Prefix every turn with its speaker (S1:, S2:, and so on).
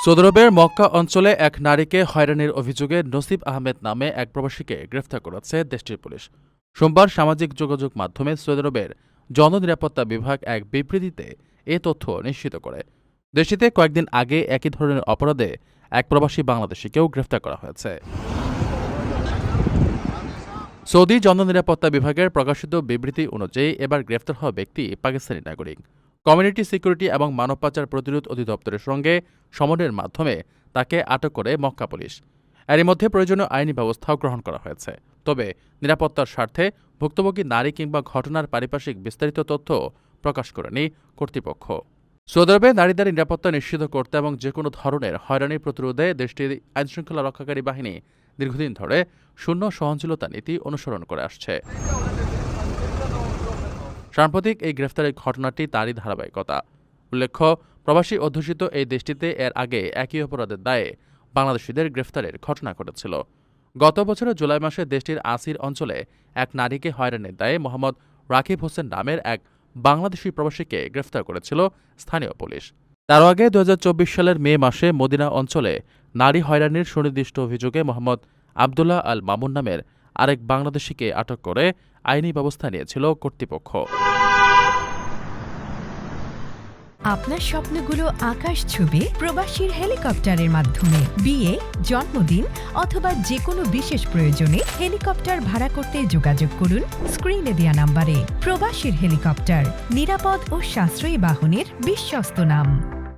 S1: Saudi আরবের মক্কা অঞ্চলে এক নারীকে হয়রানির অভিযোগে নসিব আহমেদ নামে এক প্রবাসীকে গ্রেফতার করেছে দেশটির পুলিশ। সোমবার সামাজিক যোগাযোগ মাধ্যমে সৌদি আরবের জননিরাপত্তা বিভাগ এক বিবৃতিতে এ তথ্য নিশ্চিত করে। দেশটিতে কয়েকদিন আগে একই ধরনের অপরাধে এক প্রবাসী বাংলাদেশিকেও গ্রেফতার করা হয়েছে। সৌদি জননিরাপত্তা বিভাগের প্রকাশিত বিবৃতি অনুযায়ী এবার গ্রেফতার হওয়া ব্যক্তি পাকিস্তানি নাগরিক। কমিউনিটি সিকিউরিটি এবং মানব পাচার প্রতিরোধ অধিদপ্তরের সঙ্গে সমন্বয়ের মাধ্যমে তাকে আটক করে মক্কা পুলিশ। এরই মধ্যে প্রয়োজনীয় আইনি ব্যবস্থাও গ্রহণ করা হয়েছে। তবে নিরাপত্তার স্বার্থে ভুক্তভোগী নারী কিংবা ঘটনার পারিপার্শ্বিক বিস্তারিত তথ্য প্রকাশ করেনি কর্তৃপক্ষ। সৌদি আরবে নারীদের নিরাপত্তা নিশ্চিত করতে এবং যেকোনো ধরনের হয়রানি প্রতিরোধে দেশটির আইনশৃঙ্খলা রক্ষাকারী বাহিনী দীর্ঘদিন ধরে শূন্য সহনশীলতা নীতি অনুসরণ করে আসছে। সাম্প্রতিক এই গ্রেফতারের ঘটনাটি তারই ধারাবাহিকতা। উল্লেখ্য, প্রবাসী অধ্যুষিত এই দেশটিতে এর আগে একই অপরাধের দায়ে বাংলাদেশিদের গ্রেফতারের ঘটনা ঘটেছিল। গত বছরের জুলাই মাসে দেশটির আসির অঞ্চলে এক নারীকে হয়রানির দায়ে মোহাম্মদ রাকিব হোসেন নামের এক বাংলাদেশি প্রবাসীকে গ্রেফতার করেছিল স্থানীয় পুলিশ। তার আগে 2024 সালের মে মাসে মদিনা অঞ্চলে নারী হয়রানির সুনির্দিষ্ট অভিযোগে মোহাম্মদ আবদুল্লাহ আল মামুন নামের আরেক বাংলাদেশিকে আটক করে আইনি ব্যবস্থা নিয়েছিল কর্তৃপক্ষ।
S2: আপনার স্বপ্নগুলো আকাশ ছুবে প্রবাসীর হেলিকপ্টারের মাধ্যমে। বিয়ে, জন্মদিন অথবা যে কোনো বিশেষ প্রয়োজনে হেলিকপ্টার ভাড়া করতে যোগাযোগ করুন স্ক্রিনে দেয়া নাম্বারে। প্রবাসীর হেলিকপ্টার, নিরাপদ ও সাশ্রয়ী বাহনের বিশ্বস্ত নাম।